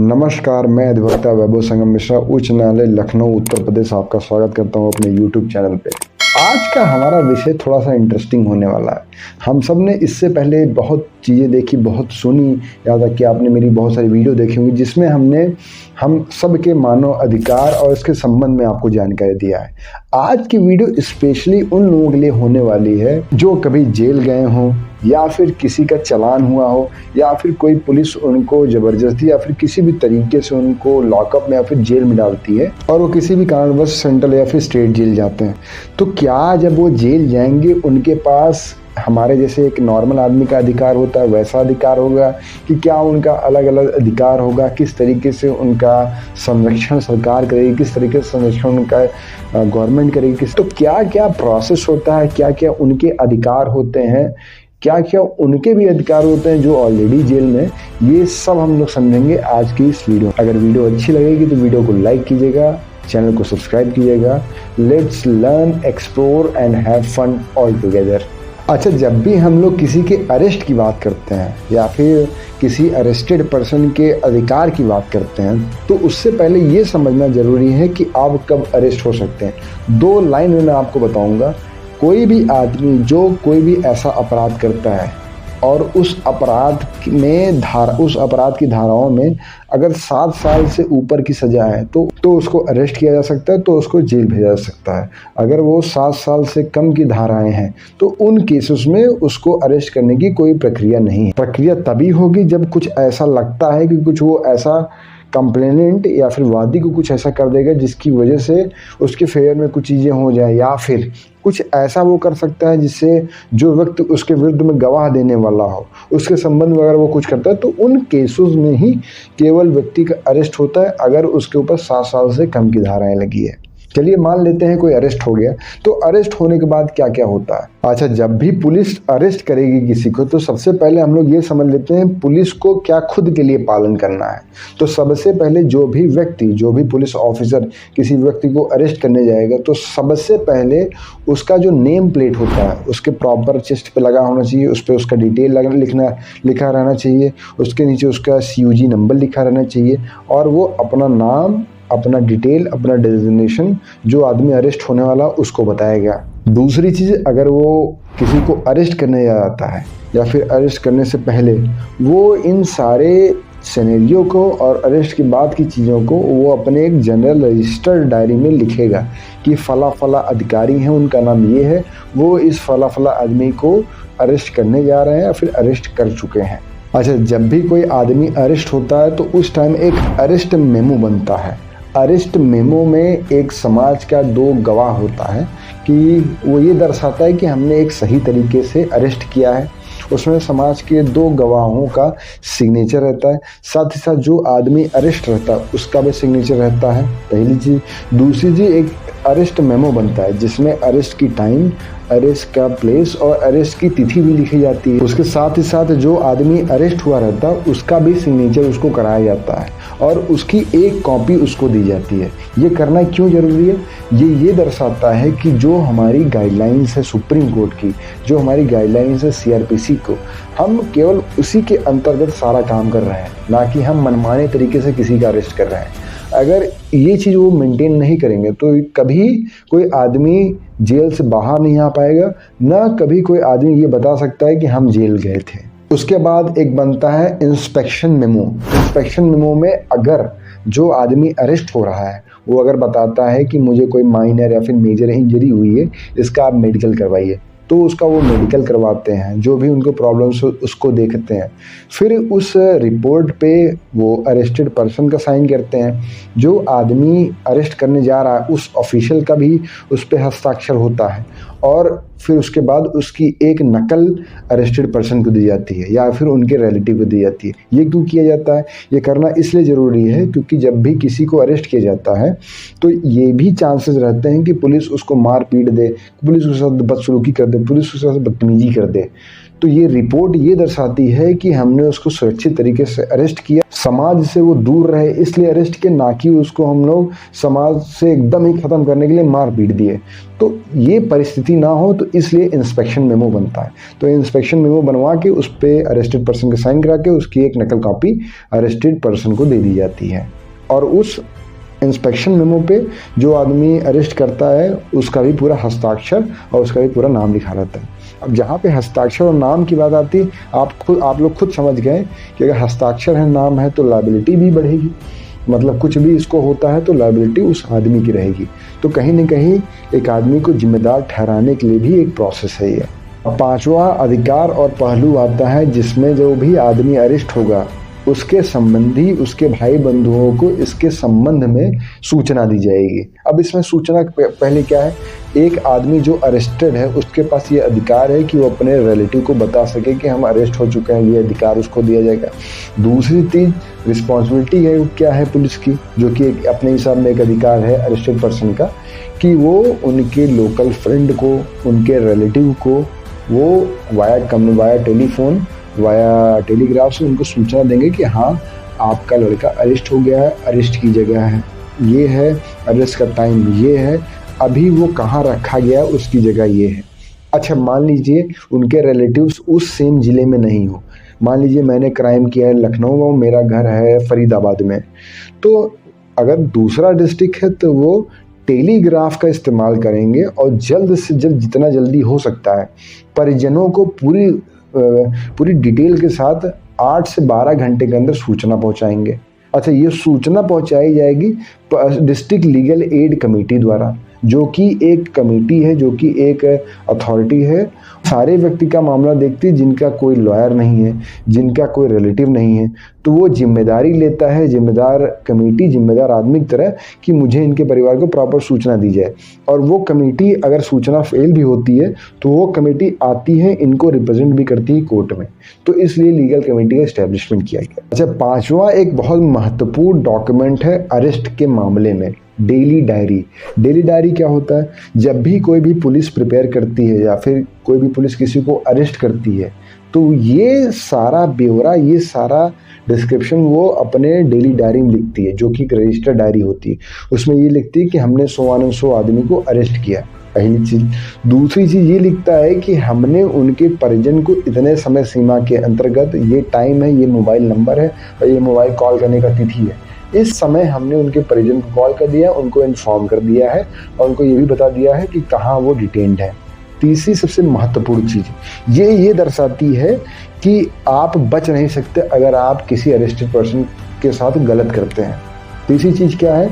नमस्कार, मैं अधिवक्ता वैभव संगम मिश्रा, उच्च न्यायालय लखनऊ उत्तर प्रदेश आपका स्वागत करता हूं अपने YouTube चैनल पे। आज का हमारा विषय थोड़ा सा इंटरेस्टिंग होने वाला है। हम सब ने इससे पहले बहुत चीज़ें देखी, बहुत सुनी, याद तक कि आपने मेरी बहुत सारी वीडियो देखी होंगी जिसमें हम सब के मानव अधिकार और इसके संबंध में आपको जानकारी दिया है। आज की वीडियो स्पेशली उन लोगों के लिए होने वाली है जो कभी जेल गए हों या फिर किसी का चालान हुआ हो या फिर कोई पुलिस उनको जबरदस्ती या फिर किसी भी तरीके से उनको लॉकअप में या फिर जेल में डालती है और वो किसी भी कारणवश सेंट्रल या फिर स्टेट जेल जाते हैं। तो क्या जब वो जेल जाएंगे उनके पास हमारे जैसे एक नॉर्मल आदमी का अधिकार होता है वैसा अधिकार होगा कि क्या उनका अलग अलग अधिकार होगा? किस तरीके से उनका संरक्षण सरकार करेगी, किस तरीके से संरक्षण उनका गवर्नमेंट करेगी? तो क्या क्या प्रोसेस होता है, क्या क्या उनके अधिकार होते हैं, क्या क्या उनके भी अधिकार होते हैं जो ऑलरेडी जेल में, ये सब हम लोग समझेंगे आज की इस वीडियो। अगर वीडियो अच्छी लगेगी तो वीडियो को लाइक कीजिएगा, चैनल को सब्सक्राइब कीजिएगा। Let's learn, explore and have fun all together. अच्छा, जब भी हम लोग किसी के अरेस्ट की बात करते हैं या फिर किसी अरेस्टेड पर्सन के अधिकार की बात करते हैं तो उससे पहले ये समझना ज़रूरी है कि आप कब अरेस्ट हो सकते हैं। दो लाइन में मैं आपको बताऊंगा। कोई भी आदमी जो कोई भी ऐसा अपराध करता है और उस अपराध की धाराओं में अगर 7 साल से ऊपर की सज़ा है तो उसको अरेस्ट किया जा सकता है, तो उसको जेल भेजा जा सकता है। अगर वो 7 साल से कम की धाराएं हैं तो उन केसेस में उसको अरेस्ट करने की कोई प्रक्रिया नहीं है। प्रक्रिया तभी होगी जब कुछ ऐसा लगता है कि कुछ वो ऐसा कंप्लेनेंट या फिर वादी को कुछ ऐसा कर देगा जिसकी वजह से उसके फेवर में कुछ चीज़ें हो जाए, या फिर कुछ ऐसा वो कर सकता है जिससे जो व्यक्ति उसके विरुद्ध में गवाह देने वाला हो उसके संबंध में अगर वो कुछ करता है तो उन केसेस में ही केवल व्यक्ति का अरेस्ट होता है अगर उसके ऊपर 7 साल से कम की धाराएं लगी है। चलिए मान लेते हैं कोई अरेस्ट हो गया, तो अरेस्ट होने के बाद क्या क्या होता है। अच्छा, जब भी पुलिस अरेस्ट करेगी किसी को तो सबसे पहले हम लोग ये समझ लेते हैं पुलिस को क्या खुद के लिए पालन करना है। तो सबसे पहले जो भी पुलिस ऑफिसर किसी व्यक्ति को अरेस्ट करने जाएगा तो सबसे पहले उसका जो नेम प्लेट होता है उसके प्रॉपर चेस्ट पे लगा होना चाहिए, उस पर उसका डिटेल लिखा रहना चाहिए, उसके नीचे उसका CUG नंबर लिखा रहना चाहिए और वो अपना नाम, अपना डिटेल, अपना डेजिग्नेशन जो आदमी अरेस्ट होने वाला उसको बताएगा। दूसरी चीज़, अगर वो किसी को अरेस्ट करने जाता है या फिर अरेस्ट करने से पहले वो इन सारे सिनेरियो को और अरेस्ट के बाद की चीज़ों को वो अपने एक जनरल रजिस्टर्ड डायरी में लिखेगा कि फला फला अधिकारी हैं, उनका नाम ये है, वो इस फला फला आदमी को अरेस्ट करने जा रहे हैं या फिर अरेस्ट कर चुके हैं। अच्छा, जब भी कोई आदमी अरेस्ट होता है तो उस टाइम एक अरेस्ट मेमो बनता है। अरेस्ट मेमो में एक समाज का 2 गवाह होता है कि वो ये दर्शाता है कि हमने एक सही तरीके से अरेस्ट किया है। उसमें समाज के 2 गवाहों का सिग्नेचर रहता है, साथ ही साथ जो आदमी अरेस्ट रहता है उसका भी सिग्नेचर रहता है, पहली चीज़। दूसरी चीज़, एक अरेस्ट मेमो बनता है जिसमें अरेस्ट की टाइम, अरेस्ट का प्लेस और अरेस्ट की तिथि भी लिखी जाती है। उसके साथ ही साथ जो आदमी अरेस्ट हुआ रहता है उसका भी सिग्नेचर उसको कराया जाता है और उसकी एक कॉपी उसको दी जाती है। ये करना क्यों ज़रूरी है? ये दर्शाता है कि जो हमारी गाइडलाइंस है सुप्रीम कोर्ट की, जो हमारी गाइडलाइंस है CRPC को, हम केवल उसी के अंतर्गत सारा काम कर रहे हैं, ना कि हम मनमाने तरीके से किसी का अरेस्ट कर रहे हैं। अगर ये चीज़ वो मेंटेन नहीं करेंगे तो कभी कोई आदमी जेल से बाहर नहीं आ पाएगा, ना कभी कोई आदमी ये बता सकता है कि हम जेल गए थे। उसके बाद एक बनता है इंस्पेक्शन मेमो। इंस्पेक्शन मेमो में अगर जो आदमी अरेस्ट हो रहा है वो अगर बताता है कि मुझे कोई माइनर या फिर मेजर इंजरी हुई है, इसका आप मेडिकल करवाइए, तो उसका वो मेडिकल करवाते हैं। जो भी उनको प्रॉब्लम्स हो उसको देखते हैं, फिर उस रिपोर्ट पे वो अरेस्टेड पर्सन का साइन करते हैं। जो आदमी अरेस्ट करने जा रहा है उस ऑफिशियल का भी उस पे हस्ताक्षर होता है और फिर उसके बाद उसकी एक नकल अरेस्टेड पर्सन को दी जाती है या फिर उनके रिलेटिव को दी जाती है। ये क्यों किया जाता है? ये करना इसलिए ज़रूरी है क्योंकि जब भी किसी को अरेस्ट किया जाता है तो ये भी चांसेस रहते हैं कि पुलिस उसको मार पीट दे, पुलिस उसके साथ बदसलूकी कर दे, दे, पुलिस उसके साथ बदतमीजी कर दे, तो ये रिपोर्ट ये दर्शाती है कि हमने उसको सुरक्षित तरीके से अरेस्ट किया, समाज से वो दूर रहे इसलिए अरेस्ट किया, ना कि उसको हम लोग समाज से एकदम ही ख़त्म करने के लिए मार पीट दिए। तो ये परिस्थिति ना हो तो इसलिए इंस्पेक्शन मेमो बनता है। तो इंस्पेक्शन मेमो बनवा के उस पर अरेस्टेड पर्सन के साइन करा के उसकी एक नकल कॉपी अरेस्टेड पर्सन को दे दी जाती है, और उस इंस्पेक्शन मेमो पे जो आदमी अरेस्ट करता है उसका भी पूरा हस्ताक्षर और उसका भी पूरा नाम लिखा रहता है। अब जहाँ पे हस्ताक्षर और नाम की बात आती है, आप लोग खुद समझ गए कि अगर हस्ताक्षर है, नाम है, तो लायबिलिटी भी बढ़ेगी। मतलब कुछ भी इसको होता है तो लायबिलिटी उस आदमी की रहेगी। तो कहीं ना कहीं एक आदमी को जिम्मेदार ठहराने के लिए भी एक प्रोसेस है ये। पांचवा अधिकार और पहलू आता है जिसमें जो भी आदमी अरेस्ट होगा उसके संबंधी, उसके भाई बंधुओं को इसके संबंध में सूचना दी जाएगी। अब इसमें सूचना पहले क्या है, एक आदमी जो अरेस्टेड है उसके पास ये अधिकार है कि वो अपने रिलेटिव को बता सके कि हम अरेस्ट हो चुके हैं, ये अधिकार उसको दिया जाएगा। दूसरी चीज रिस्पॉन्सिबिलिटी है क्या है पुलिस की, जो कि अपने हिसाब में एक अधिकार है अरेस्टेड पर्सन का, कि वो उनके लोकल फ्रेंड को, उनके रिलेटिव को वो वाया टेलीफोन, वाया टेलीग्राफ से उनको सूचना देंगे कि हाँ आपका लड़का अरेस्ट हो गया है, अरेस्ट की जगह है ये है, अरेस्ट का टाइम ये है, अभी वो कहाँ रखा गया उसकी जगह ये है। अच्छा, मान लीजिए उनके रिलेटिव्स उस सेम ज़िले में नहीं हो, मान लीजिए मैंने क्राइम किया है लखनऊ में, मेरा घर है फरीदाबाद में, तो अगर दूसरा डिस्ट्रिक्ट है तो वो टेलीग्राफ का इस्तेमाल करेंगे और जल्द से जल्द जितना जल्दी हो सकता है परिजनों को पूरी डिटेल के साथ 8 से 12 घंटे के अंदर सूचना पहुंचाएंगे। अच्छा, ये सूचना पहुंचाई जाएगी डिस्ट्रिक्ट लीगल एड कमेटी द्वारा, जो कि एक कमेटी है, जो कि एक अथॉरिटी है, सारे व्यक्ति का मामला देखती है, जिनका कोई लॉयर नहीं है, जिनका कोई रिलेटिव नहीं है, तो वो जिम्मेदारी लेता है, जिम्मेदार कमेटी, जिम्मेदार आदमी की तरह, कि मुझे इनके परिवार को प्रॉपर सूचना दी जाए। और वो कमेटी अगर सूचना फेल भी होती है तो वो कमेटी आती है, इनको रिप्रेजेंट भी करती है कोर्ट में, तो इसलिए लीगल कमेटी का इस्टेब्लिशमेंट किया गया। अच्छा, पांचवा एक बहुत महत्वपूर्ण डॉक्यूमेंट है अरेस्ट के मामले में, डेली डायरी। डेली डायरी क्या होता है, जब भी कोई भी पुलिस प्रिपेयर करती है या फिर कोई भी पुलिस किसी को अरेस्ट करती है तो ये सारा ब्यौरा, ये सारा डिस्क्रिप्शन वो अपने डेली डायरी में लिखती है, जो कि एक रजिस्टर्ड डायरी होती है। उसमें ये लिखती है कि हमने 100 आदमी को अरेस्ट किया, पहली चीज़। दूसरी चीज़ ये लिखता है कि हमने उनके परिजन को इतने समय सीमा के अंतर्गत, ये टाइम है, ये मोबाइल नंबर है और ये मोबाइल कॉल करने का तिथि है, इस समय हमने उनके परिजन को कॉल कर दिया, उनको इन्फॉर्म कर दिया है और उनको ये भी बता दिया है कि कहाँ वो डिटेन्ड है। तीसरी सबसे महत्वपूर्ण चीज़ ये दर्शाती है कि आप बच नहीं सकते अगर आप किसी अरेस्टेड पर्सन के साथ गलत करते हैं। तीसरी चीज़ क्या है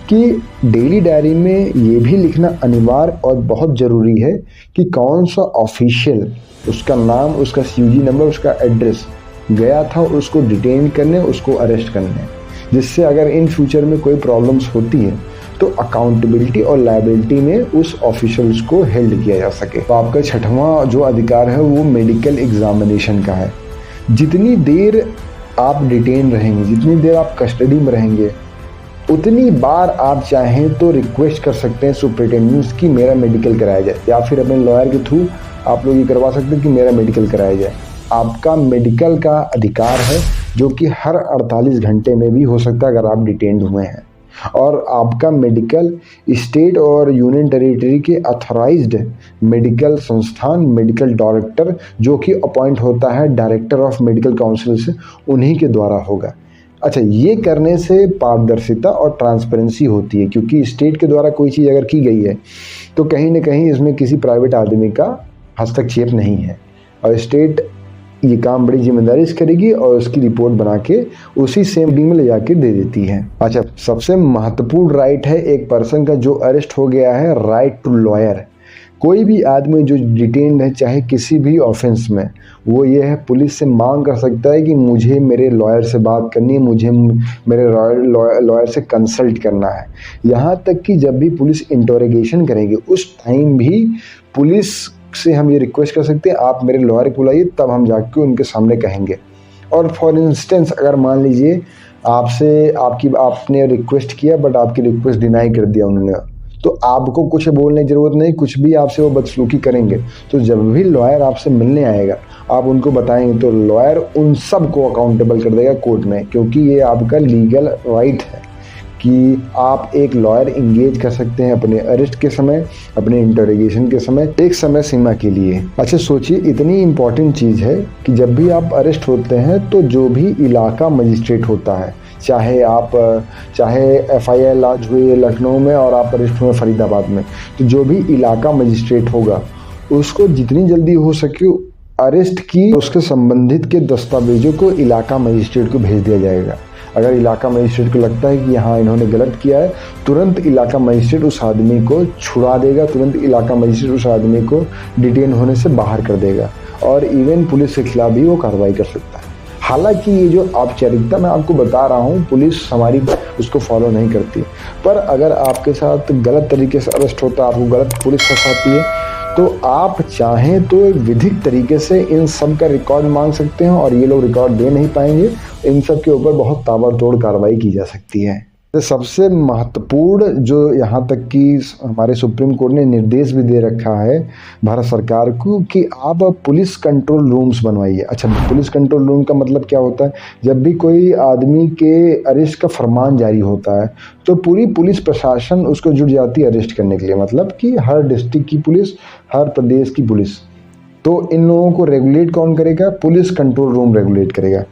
कि डेली डायरी में ये भी लिखना अनिवार्य और बहुत ज़रूरी है कि कौन सा ऑफिशियल, उसका नाम, उसका CUG नंबर, उसका एड्रेस गया था उसको डिटेन करने, उसको अरेस्ट करने, जिससे अगर इन फ्यूचर में कोई प्रॉब्लम्स होती है तो अकाउंटेबिलिटी और लायबिलिटी में उस ऑफिशियल्स को हेल्ड किया जा सके। तो आपका छठवां जो अधिकार है वो मेडिकल एग्जामिनेशन का है। जितनी देर आप डिटेन रहेंगे, जितनी देर आप कस्टडी में रहेंगे, उतनी बार आप चाहें तो रिक्वेस्ट कर सकते हैं सुपरिटेंडेंट्स की मेरा मेडिकल कराया जाए, या फिर अपने लॉयर के थ्रू आप लोग ये करवा सकते हैं कि मेरा मेडिकल कराया जाए। आपका मेडिकल का अधिकार है जो कि हर 48 घंटे में भी हो सकता है अगर आप डिटेन्ड हुए हैं, और आपका मेडिकल स्टेट और यूनियन टेरिटरी के अथॉराइज्ड मेडिकल संस्थान, मेडिकल डायरेक्टर, जो कि अपॉइंट होता है डायरेक्टर ऑफ मेडिकल काउंसिल से, उन्हीं के द्वारा होगा। अच्छा, ये करने से पारदर्शिता और ट्रांसपेरेंसी होती है, क्योंकि स्टेट के द्वारा कोई चीज़ अगर की गई है तो कहीं ना कहीं इसमें किसी प्राइवेट आदमी का हस्तक्षेप नहीं है, और स्टेट ये काम बड़ी जिम्मेदारी से करेगी और उसकी रिपोर्ट बना के उसी सेम मीटिंग में ले जाके दे देती है। अच्छा, सबसे महत्वपूर्ण राइट है एक पर्सन का जो अरेस्ट हो गया है, राइट टू लॉयर। कोई भी आदमी जो डिटेन्ड है, चाहे किसी भी ऑफेंस में, वो ये है पुलिस से मांग कर सकता है कि मुझे मेरे लॉयर से बात करनी है, मुझे मेरे लॉयर से कंसल्ट करना है। यहाँ तक कि जब भी पुलिस इंटरोगेशन करेंगे उस टाइम भी पुलिस से हम ये रिक्वेस्ट कर सकते हैं आप मेरे लॉयर को बुलाइए, तब हम जाके उनके सामने कहेंगे। और फॉर इंस्टेंस अगर मान लीजिए आपने रिक्वेस्ट किया बट आपकी रिक्वेस्ट डिनाई कर दिया उन्होंने, तो आपको कुछ बोलने की ज़रूरत नहीं, कुछ भी आपसे वो बदसलूकी करेंगे तो जब भी लॉयर आपसे मिलने आएगा आप उनको बताएंगे तो लॉयर उन सब को अकाउंटेबल कर देगा कोर्ट में, क्योंकि ये आपका लीगल राइट है कि आप एक लॉयर इंगेज कर सकते हैं अपने अरेस्ट के समय, अपने इंटरोगेशन के समय, एक समय सीमा के लिए। अच्छा सोचिए, इतनी इम्पॉर्टेंट चीज़ है कि जब भी आप अरेस्ट होते हैं तो जो भी इलाका मजिस्ट्रेट होता है, चाहे FIR लॉन्च हुई लखनऊ में और आप अरेस्ट हुए फरीदाबाद में, तो जो भी इलाका मजिस्ट्रेट होगा उसको जितनी जल्दी हो सके अरेस्ट की उसके संबंधित के दस्तावेजों को इलाका मजिस्ट्रेट को भेज दिया जाएगा। अगर इलाका मजिस्ट्रेट को लगता है कि हाँ इन्होंने गलत किया है, तुरंत इलाका मजिस्ट्रेट उस आदमी को छुड़ा देगा, तुरंत इलाका मजिस्ट्रेट उस आदमी को डिटेन होने से बाहर कर देगा और इवन पुलिस के खिलाफ भी वो कार्रवाई कर सकता है। हालांकि ये जो औपचारिकता मैं आपको बता रहा हूँ पुलिस हमारी उसको फॉलो नहीं करती, पर अगर आपके साथ गलत तरीके से अरेस्ट होता है, आपको गलत पुलिस फंसाती है, तो आप चाहें तो विधिक तरीके से इन सब का रिकॉर्ड मांग सकते हैं और ये लोग रिकॉर्ड दे नहीं पाएंगे। इन सब के ऊपर बहुत ताबड़तोड़ कार्रवाई की जा सकती है। तो सबसे महत्वपूर्ण जो यहाँ तक कि हमारे सुप्रीम कोर्ट ने निर्देश भी दे रखा है भारत सरकार को कि आप पुलिस कंट्रोल रूम्स बनवाइए। अच्छा, पुलिस कंट्रोल रूम का मतलब क्या होता है? जब भी कोई आदमी के अरेस्ट का फरमान जारी होता है तो पूरी पुलिस प्रशासन उसको जुट जाती है अरेस्ट करने के लिए, मतलब कि हर डिस्ट्रिक्ट की पुलिस, हर प्रदेश की पुलिस। तो इन लोगों को रेगुलेट कौन करेगा? पुलिस कंट्रोल रूम रेगुलेट करेगा।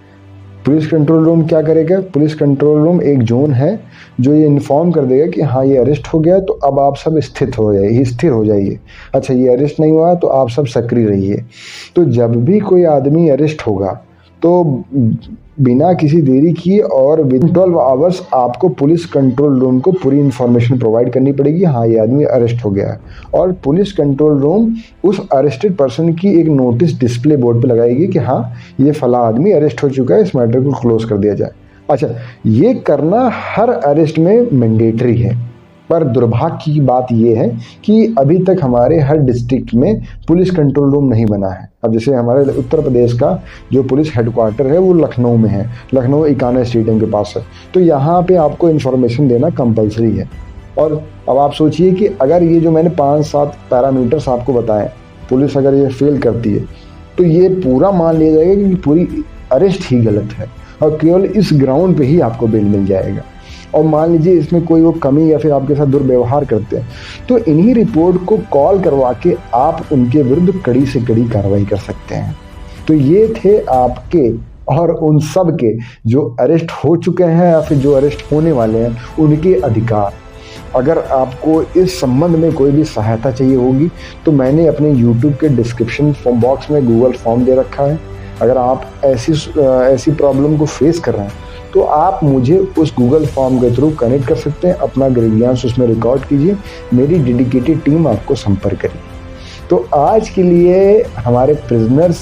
पुलिस कंट्रोल रूम क्या करेगा? पुलिस कंट्रोल रूम एक जोन है जो ये इन्फॉर्म कर देगा कि हाँ ये अरेस्ट हो गया तो अब आप सब स्थिर हो जाइए। अच्छा, ये अरेस्ट नहीं हुआ तो आप सब सक्रिय रहिए। तो जब भी कोई आदमी अरेस्ट होगा तो बिना किसी देरी किए और विद 12 आवर्स आपको पुलिस कंट्रोल रूम को पूरी इन्फॉर्मेशन प्रोवाइड करनी पड़ेगी, हाँ ये आदमी अरेस्ट हो गया है। और पुलिस कंट्रोल रूम उस अरेस्टेड पर्सन की एक नोटिस डिस्प्ले बोर्ड पे लगाएगी कि हाँ ये फला आदमी अरेस्ट हो चुका है, इस मैटर को क्लोज कर दिया जाए। अच्छा, ये करना हर अरेस्ट में मैंडेटरी है, पर दुर्भाग्य की बात यह है कि अभी तक हमारे हर डिस्ट्रिक्ट में पुलिस कंट्रोल रूम नहीं बना है। अब जैसे हमारे उत्तर प्रदेश का जो पुलिस हेडक्वार्टर है वो लखनऊ में है, लखनऊ इकाना स्टेडियम के पास है, तो यहाँ पे आपको इन्फॉर्मेशन देना कंपलसरी है। और अब आप सोचिए कि अगर ये जो मैंने 5-7 पैरामीटर्स आपको बताए, पुलिस अगर ये फेल करती है तो ये पूरा मान लिया जाएगा कि पूरी अरेस्ट ही गलत है और केवल इस ग्राउंड पे ही आपको बेल मिल जाएगा। और मान लीजिए इसमें कोई वो कमी या फिर आपके साथ दुर्व्यवहार करते हैं तो इन्हीं रिपोर्ट को कॉल करवा के आप उनके विरुद्ध कड़ी से कड़ी कार्रवाई कर सकते हैं। तो ये थे आपके और उन सब के जो अरेस्ट हो चुके हैं या फिर जो अरेस्ट होने वाले हैं उनके अधिकार। अगर आपको इस संबंध में कोई भी सहायता चाहिए होगी तो मैंने अपने YouTube के डिस्क्रिप्शन बॉक्स में गूगल फॉर्म दे रखा है। अगर आप ऐसी प्रॉब्लम को फेस कर रहे हैं तो आप मुझे उस गूगल फॉर्म के थ्रू कनेक्ट कर सकते हैं, अपना ग्रीवियंस उसमें रिकॉर्ड कीजिए, मेरी डेडिकेटेड टीम आपको संपर्क करेगी। तो आज के लिए हमारे प्रिजनर्स,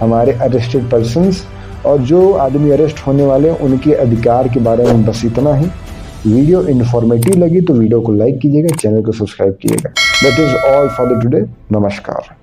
हमारे अरेस्टेड पर्सन्स और जो आदमी अरेस्ट होने वाले हैं उनके अधिकार के बारे में बस इतना ही। वीडियो इन्फॉर्मेटिव लगी तो वीडियो को लाइक कीजिएगा, चैनल को सब्सक्राइब कीजिएगा। That is all for the today. नमस्कार।